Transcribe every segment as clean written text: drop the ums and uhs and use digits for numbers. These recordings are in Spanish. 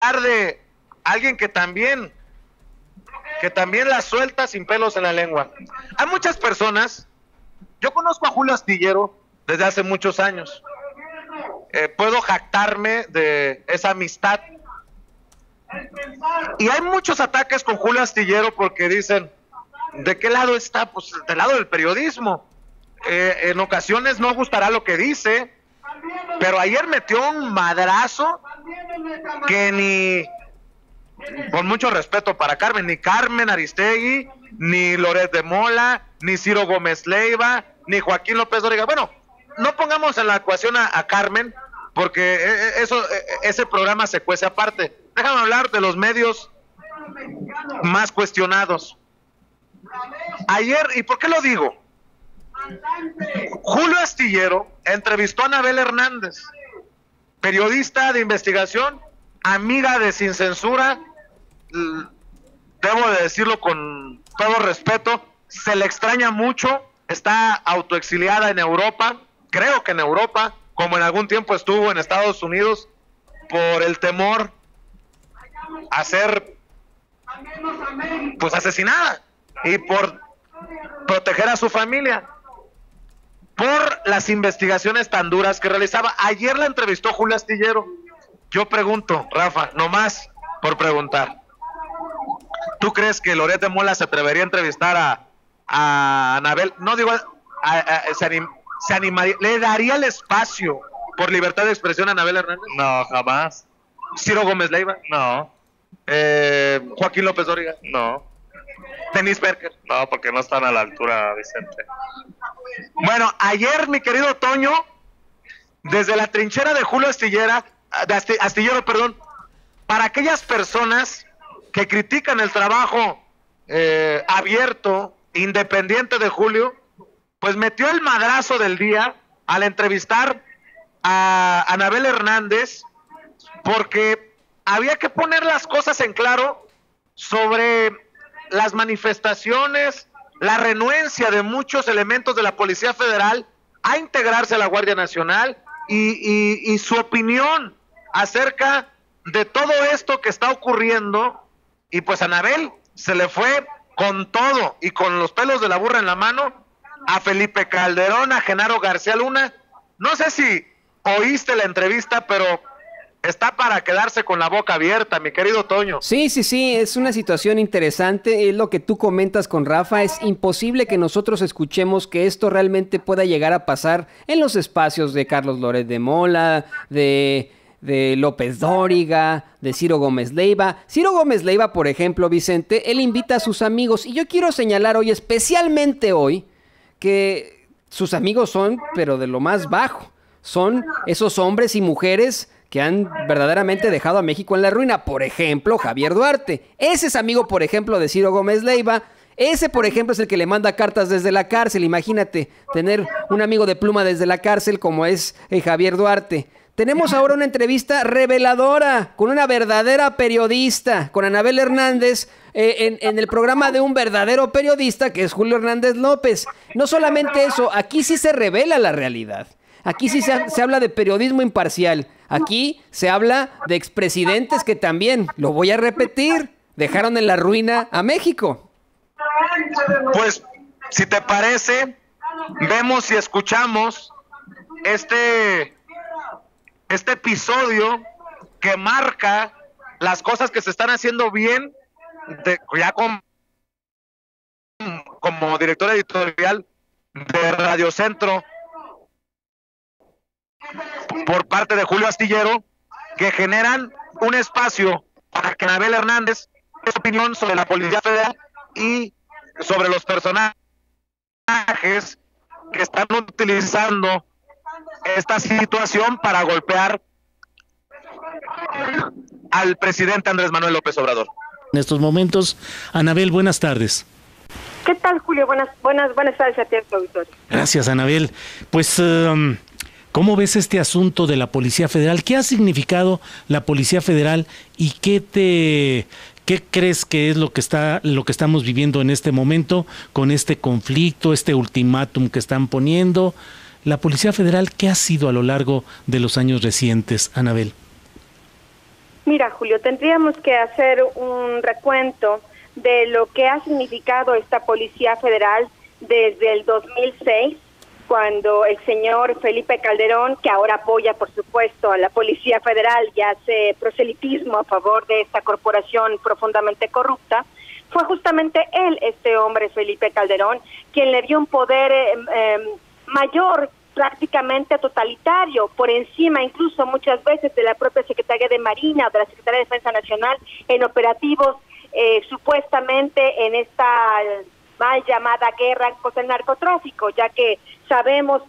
de alguien que también la suelta sin pelos en la lengua. Hay muchas personas, yo conozco a Julio Astillero desde hace muchos años, puedo jactarme de esa amistad, y hay muchos ataques con Julio Astillero porque dicen, ¿de qué lado está? Pues del lado del periodismo. En ocasiones no gustará lo que dice, pero ayer metió un madrazo que ni, con mucho respeto para Carmen, ni Carmen Aristegui, ni Loret de Mola, ni Ciro Gómez Leiva, ni Joaquín López Dóriga. Bueno, no pongamos en la ecuación a Carmen, porque ese programa se cuece aparte. Déjame hablar de los medios más cuestionados. Ayer, ¿y por qué lo digo? Julio Astillero entrevistó a Anabel Hernández, periodista de investigación, amiga de Sin Censura, debo de decirlo con todo respeto, se le extraña mucho, está autoexiliada en Europa, creo que en Europa, como en algún tiempo estuvo en Estados Unidos, por el temor a ser pues asesinada y por proteger a su familia, por las investigaciones tan duras que realizaba. Ayer la entrevistó Julio Astillero. Yo pregunto, Rafa, nomás por preguntar, ¿tú crees que Loret de Mola se atrevería a entrevistar a Anabel? No digo, se animaría, le daría el espacio por libertad de expresión a Anabel Hernández. No, jamás. Ciro Gómez Leiva, No. Joaquín López Dóriga, No. Denise Berker. No, porque no están a la altura, Vicente. Bueno, ayer, mi querido Toño, desde la trinchera de Julio Astillero, perdón, para aquellas personas que critican el trabajo abierto, independiente de Julio, pues metió el madrazo del día al entrevistar a Anabel Hernández, porque había que poner las cosas en claro sobre las manifestaciones, la renuencia de muchos elementos de la Policía Federal a integrarse a la Guardia Nacional y su opinión acerca de todo esto que está ocurriendo. Y pues Anabel se le fue con todo y con los pelos de la burra en la mano a Felipe Calderón, a Genaro García Luna. No sé si oíste la entrevista, pero está para quedarse con la boca abierta, mi querido Toño. Sí, es una situación interesante, es lo que tú comentas con Rafa, es imposible que nosotros escuchemos que esto realmente pueda llegar a pasar en los espacios de Carlos Loret de Mola, de López Dóriga, de Ciro Gómez Leiva. Ciro Gómez Leiva, por ejemplo, Vicente, él invita a sus amigos, y yo quiero señalar hoy, especialmente hoy, que sus amigos son, pero de lo más bajo, son esos hombres y mujeres que han verdaderamente dejado a México en la ruina. Por ejemplo, Javier Duarte. Ese es amigo, por ejemplo, de Ciro Gómez Leiva. Ese, por ejemplo, es el que le manda cartas desde la cárcel. Imagínate, tener un amigo de pluma desde la cárcel como es Javier Duarte. Tenemos ahora una entrevista reveladora con una verdadera periodista, con Anabel Hernández, en el programa de un verdadero periodista que es Julio Hernández López. No solamente eso, aquí sí se revela la realidad. Aquí sí se habla de periodismo imparcial. Aquí se habla de expresidentes que también, lo voy a repetir, dejaron en la ruina a México. Pues, si te parece, vemos y escuchamos este episodio que marca las cosas que se están haciendo bien, ya como director editorial de Radio Centro, por parte de Julio Astillero, que generan un espacio para que Anabel Hernández dé su opinión sobre la Policía Federal y sobre los personajes que están utilizando esta situación para golpear al presidente Andrés Manuel López Obrador. En estos momentos, Anabel, buenas tardes. ¿Qué tal, Julio? Buenas tardes a ti, auditorio. Gracias, Anabel. Pues, ¿cómo ves este asunto de la Policía Federal? ¿Qué ha significado la Policía Federal y qué crees que es lo que estamos viviendo en este momento con este conflicto, este ultimátum que están poniendo? La Policía Federal, ¿qué ha sido a lo largo de los años recientes, Anabel? Mira, Julio, tendríamos que hacer un recuento de lo que ha significado esta Policía Federal desde el 2006, cuando el señor Felipe Calderón, que ahora apoya, por supuesto, a la Policía Federal y hace proselitismo a favor de esta corporación profundamente corrupta, fue justamente él, este hombre, Felipe Calderón, quien le dio un poder mayor, prácticamente totalitario, por encima incluso muchas veces de la propia Secretaría de Marina o de la Secretaría de Defensa Nacional en operativos supuestamente en esta mal llamada guerra contra el narcotráfico, ya que sabemos,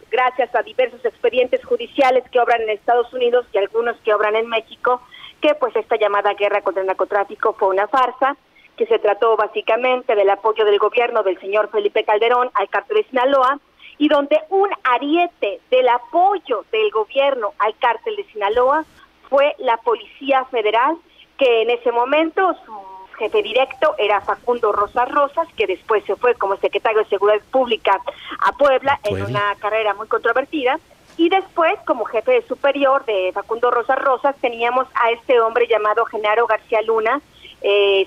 gracias a diversos expedientes judiciales que obran en Estados Unidos y algunos que obran en México, que pues esta llamada guerra contra el narcotráfico fue una farsa, que se trató básicamente del apoyo del gobierno del señor Felipe Calderón al cártel de Sinaloa, y donde un ariete del apoyo del gobierno al cártel de Sinaloa fue la Policía Federal, que en ese momento su jefe directo era Facundo Rosas Rosas, que después se fue como secretario de Seguridad Pública a Puebla en una carrera muy controvertida, y después como jefe superior de Facundo Rosas Rosas teníamos a este hombre llamado Genaro García Luna,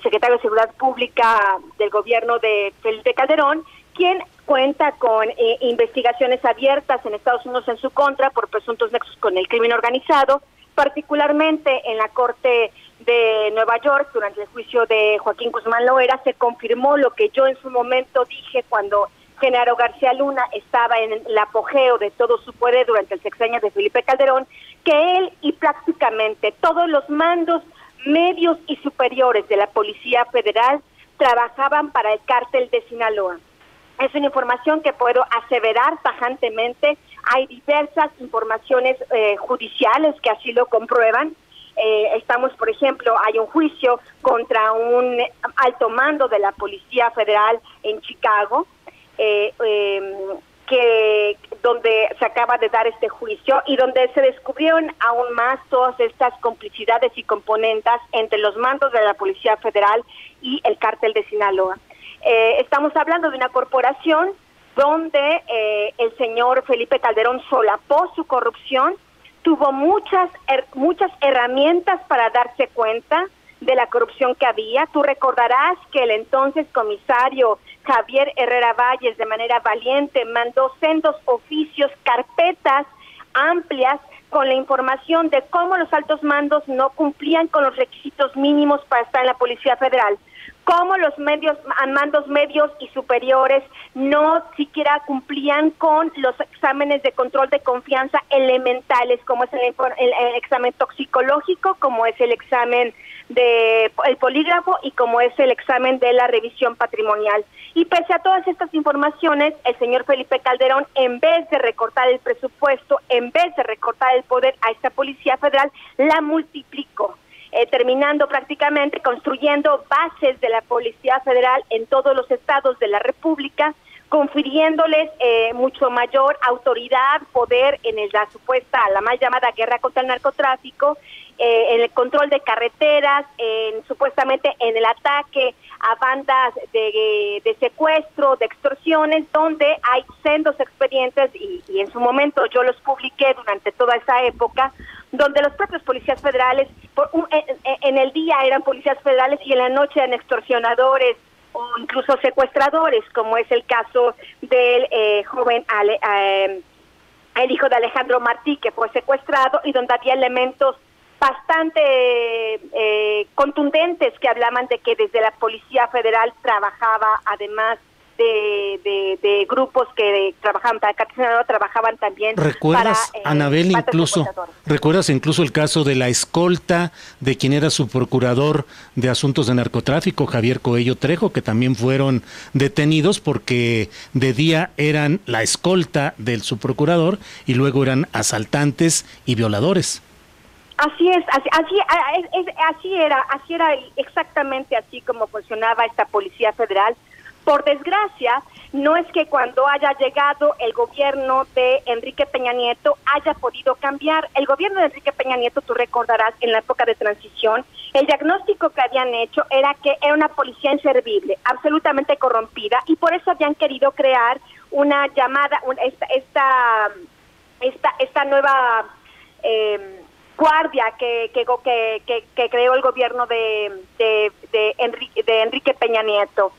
secretario de Seguridad Pública del gobierno de Felipe Calderón, quien cuenta con investigaciones abiertas en Estados Unidos en su contra por presuntos nexos con el crimen organizado, particularmente en la Corte de Nueva York, durante el juicio de Joaquín Guzmán Loera, se confirmó lo que yo en su momento dije cuando Genaro García Luna estaba en el apogeo de todo su poder durante el sexenio de Felipe Calderón, que él y prácticamente todos los mandos medios y superiores de la Policía Federal trabajaban para el cártel de Sinaloa. Es una información que puedo aseverar tajantemente. Hay diversas informaciones judiciales que así lo comprueban. Estamos, por ejemplo, hay un juicio contra un alto mando de la Policía Federal en Chicago, donde se acaba de dar este juicio y donde se descubrieron aún más todas estas complicidades y componentes entre los mandos de la Policía Federal y el cártel de Sinaloa. Estamos hablando de una corporación donde el señor Felipe Calderón solapó su corrupción, tuvo muchas herramientas para darse cuenta de la corrupción que había. Tú recordarás que el entonces comisario Javier Herrera Valles, de manera valiente, mandó sendos oficios, carpetas amplias con la información de cómo los altos mandos no cumplían con los requisitos mínimos para estar en la Policía Federal, cómo los mandos medios y superiores no siquiera cumplían con los exámenes de control de confianza elementales, como es el examen toxicológico, como es el examen el polígrafo y como es el examen de la revisión patrimonial. Y pese a todas estas informaciones, el señor Felipe Calderón, en vez de recortar el presupuesto, en vez de recortar el poder a esta Policía Federal, la multiplicó, terminando prácticamente construyendo bases de la Policía Federal en todos los estados de la República, confiriéndoles mucho mayor autoridad, poder en la mal llamada guerra contra el narcotráfico, en el control de carreteras, supuestamente en el ataque a bandas de secuestro, de extorsiones, donde hay sendos expedientes, y en su momento yo los publiqué durante toda esa época, donde los propios policías federales, en el día eran policías federales y en la noche eran extorsionadores o incluso secuestradores, como es el caso del joven el hijo de Alejandro Martí, que fue secuestrado, y donde había elementos bastante contundentes que hablaban de que desde la Policía Federal trabajaba, además de grupos que trabajaban para Sinaloa, trabajaban también. ¿Recuerdas, Anabel, recuerdas incluso el caso de la escolta de quien era su procurador de asuntos de narcotráfico, Javier Coello Trejo, que también fueron detenidos porque de día eran la escolta del subprocurador y luego eran asaltantes y violadores? Así es, así era exactamente así como funcionaba esta Policía Federal. Por desgracia, no es que cuando haya llegado el gobierno de Enrique Peña Nieto haya podido cambiar. El gobierno de Enrique Peña Nieto, tú recordarás, en la época de transición, el diagnóstico que habían hecho era que era una policía inservible, absolutamente corrompida, y por eso habían querido crear una llamada, esta nueva guardia que creó el gobierno de Enrique Peña Nieto,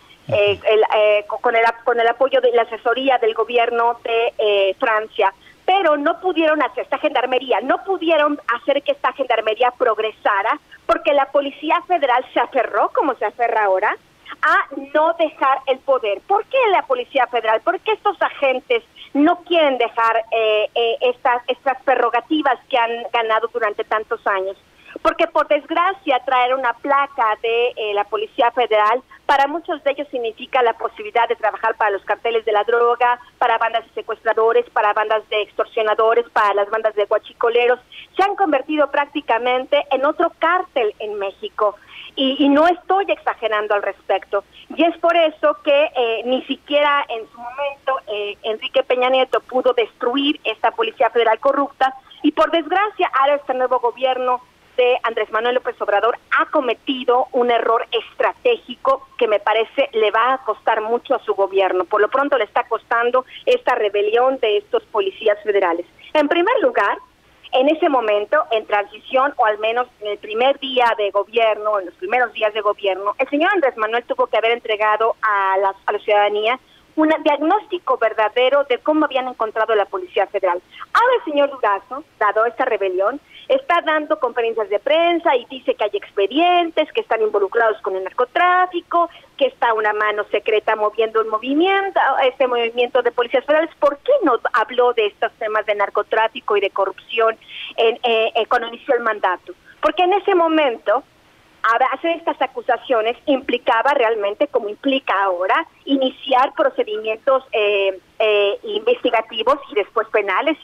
con el apoyo de la asesoría del gobierno de Francia. Pero no pudieron hacer esta gendarmería, no pudieron hacer que esta gendarmería progresara, porque la Policía Federal se aferró, como se aferra ahora, a no dejar el poder. ¿Por qué la Policía Federal? ¿Por qué estos agentes no quieren dejar estas prerrogativas que han ganado durante tantos años? Porque por desgracia traer una placa de la Policía Federal para muchos de ellos significa la posibilidad de trabajar para los carteles de la droga, para bandas de secuestradores, para bandas de extorsionadores, para las bandas de guachicoleros. Se han convertido prácticamente en otro cártel en México. Y no estoy exagerando al respecto. Y es por eso que ni siquiera en su momento Enrique Peña Nieto pudo destruir esta Policía Federal corrupta, y por desgracia ahora este nuevo gobierno de Andrés Manuel López Obrador ha cometido un error estratégico que me parece le va a costar mucho a su gobierno. Por lo pronto le está costando esta rebelión de estos policías federales. En primer lugar, en ese momento, en transición, o al menos en el primer día de gobierno, en los primeros días de gobierno, el señor Andrés Manuel tuvo que haber entregado a la ciudadanía un diagnóstico verdadero de cómo habían encontrado la Policía Federal. Ahora el señor Durazo, dado esta rebelión, está dando conferencias de prensa y dice que hay expedientes, que están involucrados con el narcotráfico, que está una mano secreta moviendo este movimiento de policías federales. ¿Por qué no habló de estos temas de narcotráfico y de corrupción cuando inició el mandato? Porque en ese momento hacer estas acusaciones implicaba realmente, como implica ahora, iniciar procedimientos investigativos y después penales,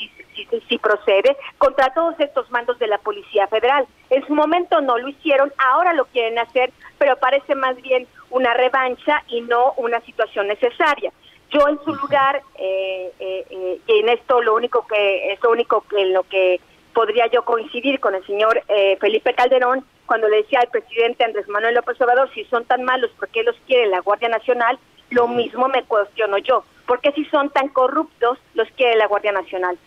si procede, contra todos estos mandos de la Policía Federal. En su momento no lo hicieron, ahora lo quieren hacer, pero parece más bien una revancha y no una situación necesaria. Yo en su lugar, y en esto lo único en lo que podría yo coincidir con el señor Felipe Calderón, cuando le decía al presidente Andrés Manuel López Obrador, si son tan malos, ¿por qué los quiere la Guardia Nacional? Lo mismo me cuestiono yo. ¿Por qué si son tan corruptos los quiere la Guardia Nacional?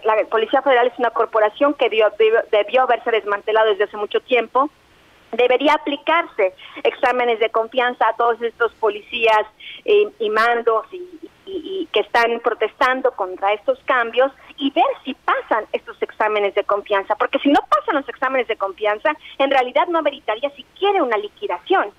La Policía Federal es una corporación que debió haberse desmantelado desde hace mucho tiempo. Debería aplicarse exámenes de confianza a todos estos policías y mandos y que están protestando contra estos cambios, y ver si pasan estos exámenes de confianza, porque si no pasan los exámenes de confianza, en realidad no ameritaría siquiera una liquidación.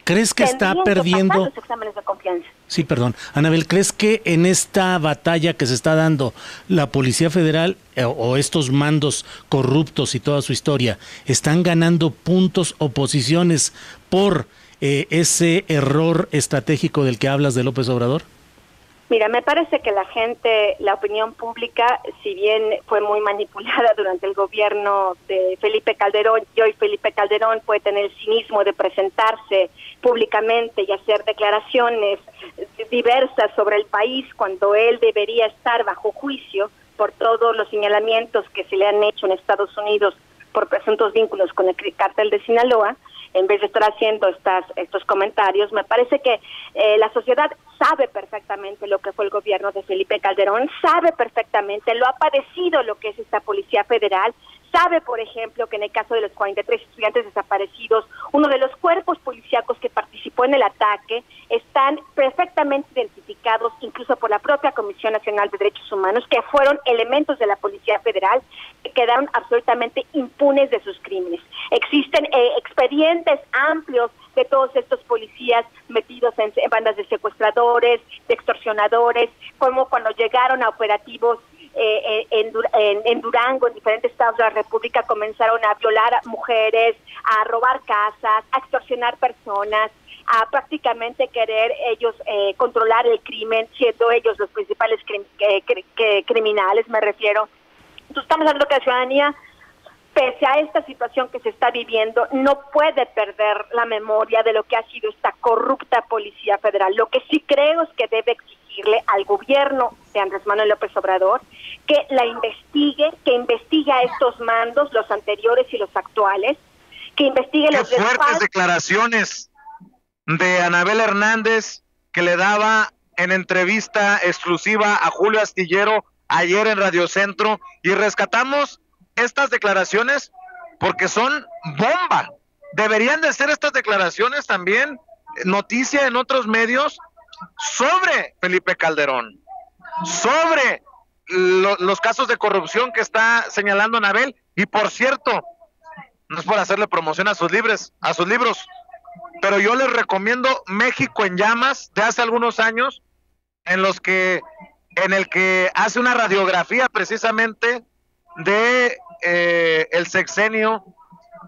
¿Crees que está perdiendo los exámenes de confianza? Sí, perdón. Anabel, ¿crees que en esta batalla que se está dando la Policía Federal o estos mandos corruptos y toda su historia están ganando puntos o posiciones por ese error estratégico del que hablas de López Obrador? Mira, me parece que la opinión pública, si bien fue muy manipulada durante el gobierno de Felipe Calderón, y hoy Felipe Calderón puede tener el cinismo de presentarse públicamente y hacer declaraciones diversas sobre el país cuando él debería estar bajo juicio por todos los señalamientos que se le han hecho en Estados Unidos por presuntos vínculos con el cártel de Sinaloa. En vez de estar haciendo estos comentarios, me parece que la sociedad sabe perfectamente lo que fue el gobierno de Felipe Calderón, sabe perfectamente, lo ha padecido lo que es esta Policía Federal, sabe, por ejemplo, que en el caso de los 43 estudiantes desaparecidos, uno de los cuerpos policíacos que participó en el ataque están perfectamente identificados, incluso por la propia Comisión Nacional de Derechos Humanos, que fueron elementos de la Policía Federal que quedaron absolutamente impunes de sus crímenes. Existen expedientes amplios de todos estos policías metidos en bandas de secuestradores, de extorsionadores, como cuando llegaron a operativos en Durango, en diferentes estados de la República, comenzaron a violar a mujeres, a robar casas, a extorsionar personas, a prácticamente querer ellos controlar el crimen, siendo ellos los principales criminales, me refiero. Entonces estamos hablando que la ciudadanía, pese a esta situación que se está viviendo, no puede perder la memoria de lo que ha sido esta corrupta Policía Federal. Lo que sí creo es que debe exigirle al gobierno de Andrés Manuel López Obrador que la investigue, que investigue a estos mandos, los anteriores y los actuales, que investigue los Qué fuertes declaraciones de Anabel Hernández que le daba en entrevista exclusiva a Julio Astillero ayer en Radio Centro, y rescatamos estas declaraciones porque son bomba. Deberían de ser estas declaraciones también noticia en otros medios sobre Felipe Calderón, sobre los casos de corrupción que está señalando Anabel. Y por cierto, no es por hacerle promoción a sus libros, pero yo les recomiendo México en Llamas, de hace algunos años, en el que hace una radiografía precisamente de el sexenio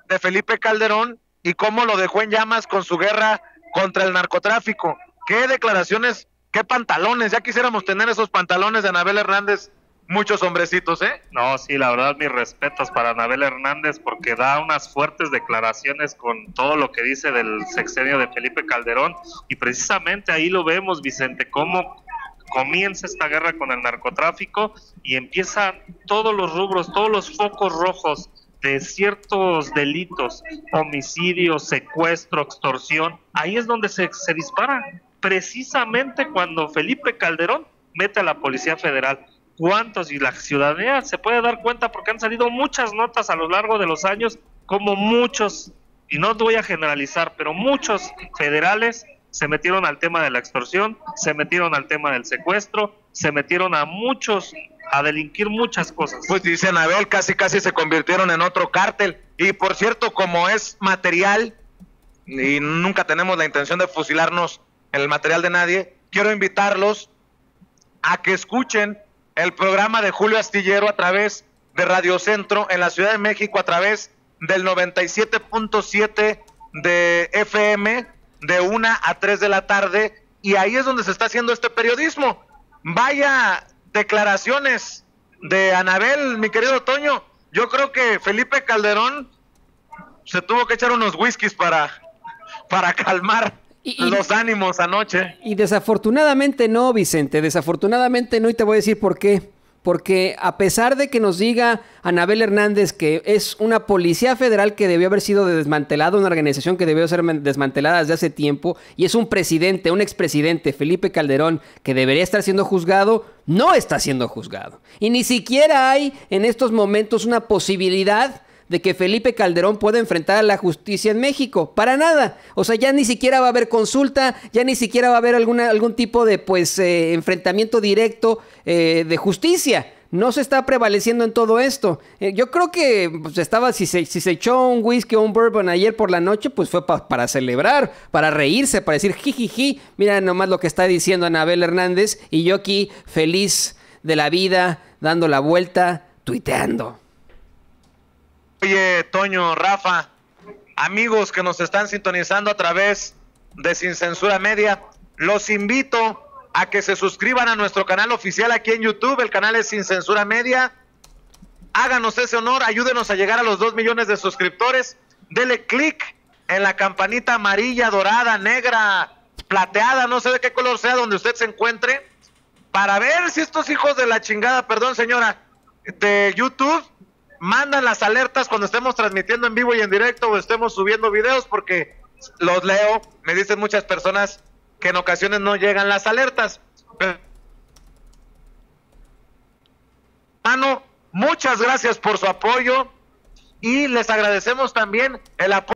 de Felipe Calderón y cómo lo dejó en llamas con su guerra contra el narcotráfico. Qué declaraciones, qué pantalones, ya quisiéramos tener esos pantalones de Anabel Hernández, muchos hombrecitos, ¿eh? No, sí, la verdad, mis respetos para Anabel Hernández, porque da unas fuertes declaraciones con todo lo que dice del sexenio de Felipe Calderón, y precisamente ahí lo vemos, Vicente, cómo comienza esta guerra con el narcotráfico y empiezan todos los rubros, todos los focos rojos de ciertos delitos, homicidio, secuestro, extorsión. Ahí es donde se disparan, precisamente cuando Felipe Calderón mete a la Policía Federal. ¿Cuántos? Y la ciudadanía se puede dar cuenta porque han salido muchas notas a lo largo de los años, como muchos, y no voy a generalizar, pero muchos federales se metieron al tema de la extorsión, se metieron al tema del secuestro, se metieron a delinquir muchas cosas. Pues dice Anabel, casi se convirtieron en otro cártel. Y por cierto, como es material, y nunca tenemos la intención de fusilarnos en el material de nadie, quiero invitarlos a que escuchen el programa de Julio Astillero a través de Radio Centro en la Ciudad de México, a través del 97.7 de FM, de 1 a 3 de la tarde, y ahí es donde se está haciendo este periodismo. Vaya declaraciones de Anabel, mi querido Toño. Yo creo que Felipe Calderón se tuvo que echar unos whiskies para calmar los ánimos anoche. Y desafortunadamente no, Vicente, desafortunadamente no, y te voy a decir por qué. Porque a pesar de que nos diga Anabel Hernández que es una policía federal que debió haber sido desmantelada, una organización que debió ser desmantelada desde hace tiempo, y es un presidente, un expresidente, Felipe Calderón, que debería estar siendo juzgado, no está siendo juzgado. Y ni siquiera hay en estos momentos una posibilidad de que Felipe Calderón pueda enfrentar a la justicia en México. Para nada. O sea, ya ni siquiera va a haber consulta, ya ni siquiera va a haber algún tipo de enfrentamiento directo de justicia. No se está prevaleciendo en todo esto. Yo creo que si se echó un whisky o un bourbon ayer por la noche, pues fue para celebrar, para reírse, para decir jijiji. Mira nomás lo que está diciendo Anabel Hernández, y yo aquí feliz de la vida, dando la vuelta, tuiteando. Oye, Toño, Rafa, amigos que nos están sintonizando a través de Sin Censura Media, los invito a que se suscriban a nuestro canal oficial aquí en YouTube. El canal es Sin Censura Media. Háganos ese honor, ayúdenos a llegar a los 2 millones de suscriptores. Dele clic en la campanita amarilla, dorada, negra, plateada, no sé de qué color sea, donde usted se encuentre, para ver si estos hijos de la chingada, perdón señora, de YouTube mandan las alertas cuando estemos transmitiendo en vivo y en directo o estemos subiendo videos, porque los leo, me dicen muchas personas que en ocasiones no llegan las alertas. Muchas gracias por su apoyo y les agradecemos también el apoyo